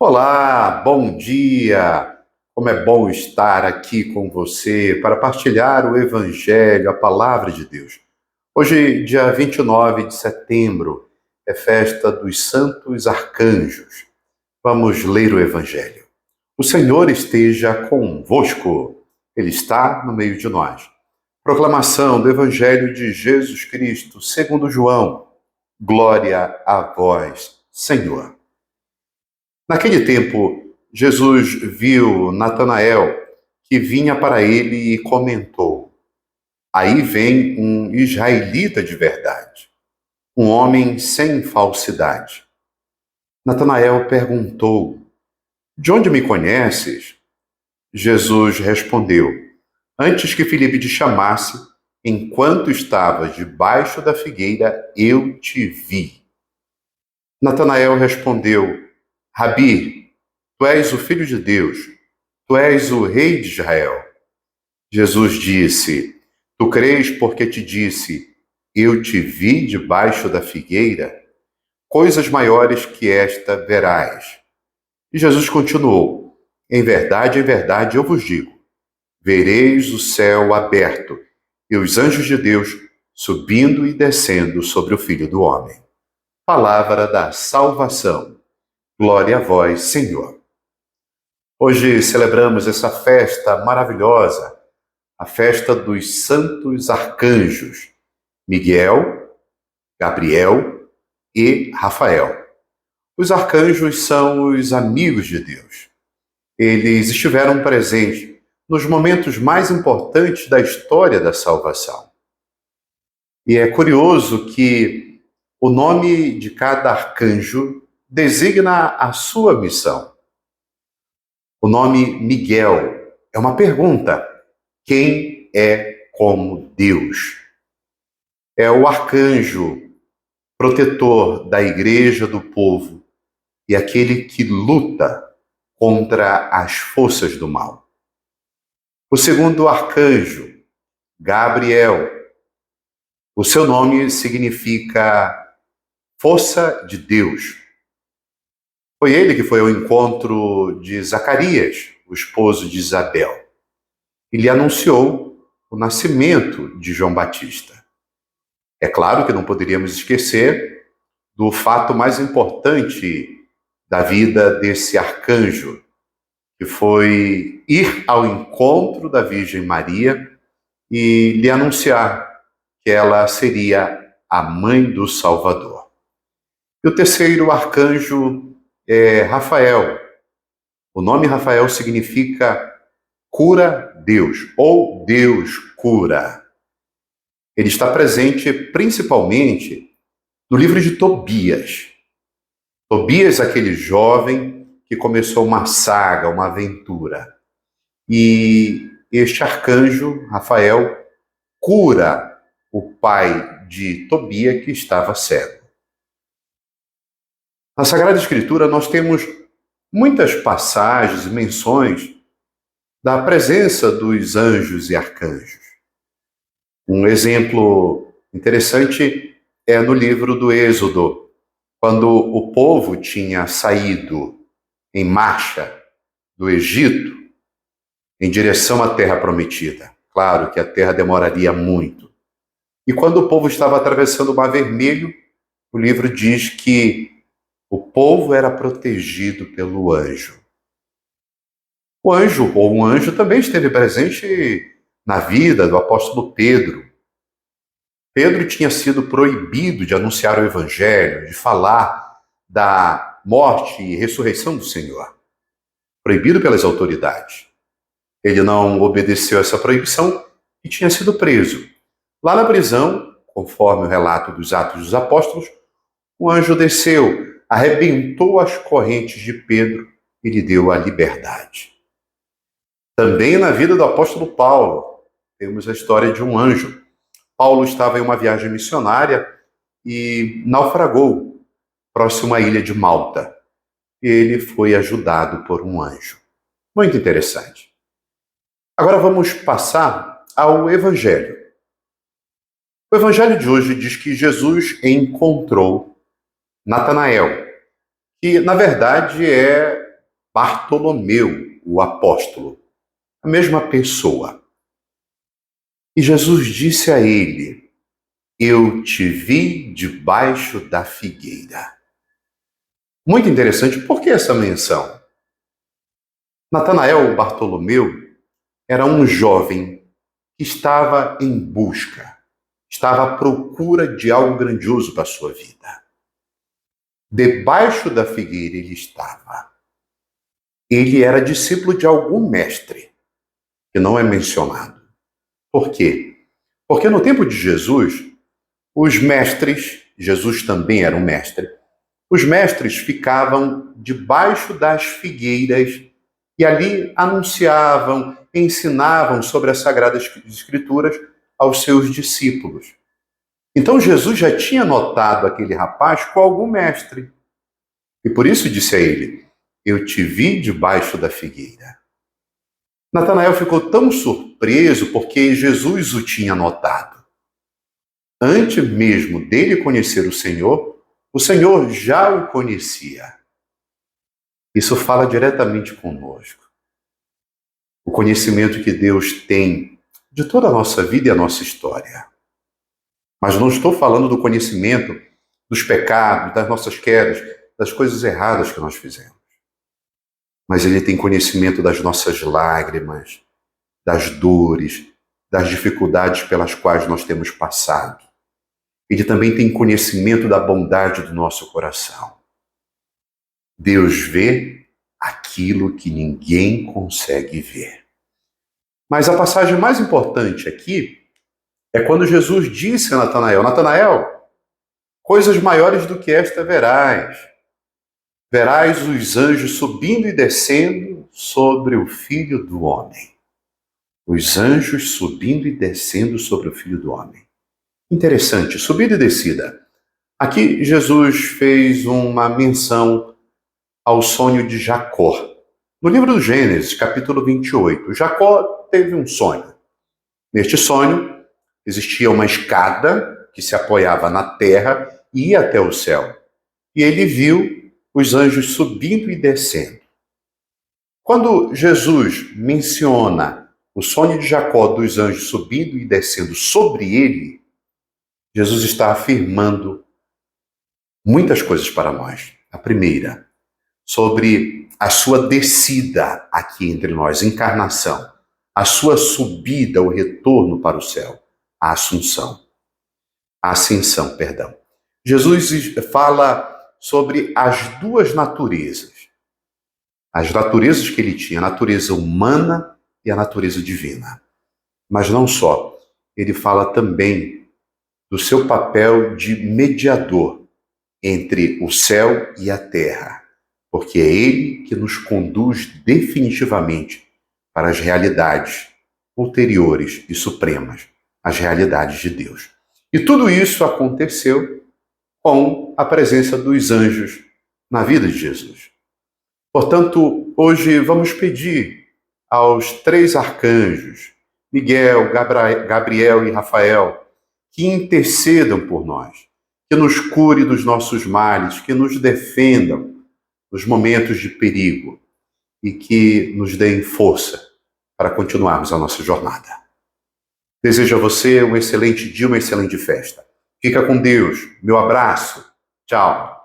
Olá, bom dia! Como é bom estar aqui com você para partilhar o Evangelho, a palavra de Deus. Hoje, dia 29 de setembro, é festa dos Santos Arcanjos. Vamos ler o Evangelho. O Senhor esteja convosco, Ele está no meio de nós. Proclamação do Evangelho de Jesus Cristo, segundo João. Glória a vós, Senhor. Naquele tempo, Jesus viu Natanael, que vinha para ele e comentou: Aí vem um israelita de verdade, um homem sem falsidade. Natanael perguntou: De onde me conheces? Jesus respondeu: Antes que Filipe te chamasse, enquanto estavas debaixo da figueira, eu te vi. Natanael respondeu: Rabi, tu és o Filho de Deus, tu és o Rei de Israel. Jesus disse: Tu crês porque te disse, eu te vi debaixo da figueira? Coisas maiores que esta verás. E Jesus continuou: em verdade eu vos digo, vereis o céu aberto e os anjos de Deus subindo e descendo sobre o Filho do Homem. Palavra da salvação. Glória a vós, Senhor. Hoje celebramos essa festa maravilhosa, a festa dos santos arcanjos, Miguel, Gabriel e Rafael. Os arcanjos são os amigos de Deus. Eles estiveram presentes nos momentos mais importantes da história da salvação. E é curioso que o nome de cada arcanjo designa a sua missão. O nome Miguel é uma pergunta: quem é como Deus? É o arcanjo protetor da igreja, do povo, e aquele que luta contra as forças do mal. O segundo arcanjo, Gabriel, o seu nome significa força de Deus. Foi ele que foi ao encontro de Zacarias, o esposo de Isabel, e lhe anunciou o nascimento de João Batista. É claro que não poderíamos esquecer do fato mais importante da vida desse arcanjo, que foi ir ao encontro da Virgem Maria e lhe anunciar que ela seria a mãe do Salvador. E o terceiro arcanjo é Rafael. O nome Rafael significa cura Deus, ou Deus cura. Ele está presente principalmente no livro de Tobias. Tobias, aquele jovem que começou uma saga, uma aventura. E este arcanjo, Rafael, cura o pai de Tobias, que estava cego. Na Sagrada Escritura, nós temos muitas passagens e menções da presença dos anjos e arcanjos. Um exemplo interessante é no livro do Êxodo, quando o povo tinha saído em marcha do Egito em direção à Terra Prometida. Claro que a terra demoraria muito. E quando o povo estava atravessando o Mar Vermelho, o livro diz que o povo era protegido pelo anjo. O anjo, ou um anjo, também esteve presente na vida do apóstolo Pedro. Pedro tinha sido proibido de anunciar o Evangelho, de falar da morte e ressurreição do Senhor. Proibido pelas autoridades. Ele não obedeceu essa proibição e tinha sido preso. Lá na prisão, conforme o relato dos Atos dos Apóstolos, o anjo desceu, arrebentou as correntes de Pedro e lhe deu a liberdade. Também na vida do apóstolo Paulo, temos a história de um anjo. Paulo estava em uma viagem missionária e naufragou próximo à ilha de Malta. Ele foi ajudado por um anjo. Muito interessante. Agora vamos passar ao Evangelho. O Evangelho de hoje diz que Jesus encontrou Natanael, que na verdade é Bartolomeu, o apóstolo, a mesma pessoa. E Jesus disse a ele: Eu te vi debaixo da figueira. Muito interessante, por que essa menção? Natanael Bartolomeu era um jovem que estava em busca, estava à procura de algo grandioso para a sua vida. Debaixo da figueira ele estava. Ele era discípulo de algum mestre, que não é mencionado. Por quê? Porque no tempo de Jesus, os mestres, Jesus também era um mestre, os mestres ficavam debaixo das figueiras e ali anunciavam, ensinavam sobre as Sagradas Escrituras aos seus discípulos. Então Jesus já tinha notado aquele rapaz com algum mestre. E por isso disse a ele: Eu te vi debaixo da figueira. Natanael ficou tão surpreso porque Jesus o tinha notado. Antes mesmo dele conhecer o Senhor já o conhecia. Isso fala diretamente conosco. O conhecimento que Deus tem de toda a nossa vida e a nossa história. Mas não estou falando do conhecimento dos pecados, das nossas quedas, das coisas erradas que nós fizemos. Mas Ele tem conhecimento das nossas lágrimas, das dores, das dificuldades pelas quais nós temos passado. Ele também tem conhecimento da bondade do nosso coração. Deus vê aquilo que ninguém consegue ver. Mas a passagem mais importante aqui é quando Jesus disse a Natanael: Natanael, coisas maiores do que esta verás. Verás os anjos subindo e descendo sobre o Filho do Homem. Os anjos subindo e descendo sobre o Filho do Homem. Interessante, subida e descida. Aqui Jesus fez uma menção ao sonho de Jacó. No livro do Gênesis, capítulo 28, Jacó teve um sonho. Neste sonho, existia uma escada que se apoiava na terra e ia até o céu. E ele viu os anjos subindo e descendo. Quando Jesus menciona o sonho de Jacó dos anjos subindo e descendo sobre ele, Jesus está afirmando muitas coisas para nós. A primeira, sobre a sua descida aqui entre nós, encarnação, a sua subida, o retorno para o céu, a assunção. A ascensão, perdão. Jesus fala sobre as duas naturezas. As naturezas que ele tinha, a natureza humana e a natureza divina. Mas não só, ele fala também do seu papel de mediador entre o céu e a terra, porque é ele que nos conduz definitivamente para as realidades ulteriores e supremas, as realidades de Deus. E tudo isso aconteceu com a presença dos anjos na vida de Jesus. Portanto, hoje vamos pedir aos três arcanjos, Miguel, Gabriel e Rafael, que intercedam por nós, que nos cure dos nossos males, que nos defendam nos momentos de perigo e que nos deem força para continuarmos a nossa jornada. Desejo a você um excelente dia, uma excelente festa. Fica com Deus. Meu abraço. Tchau.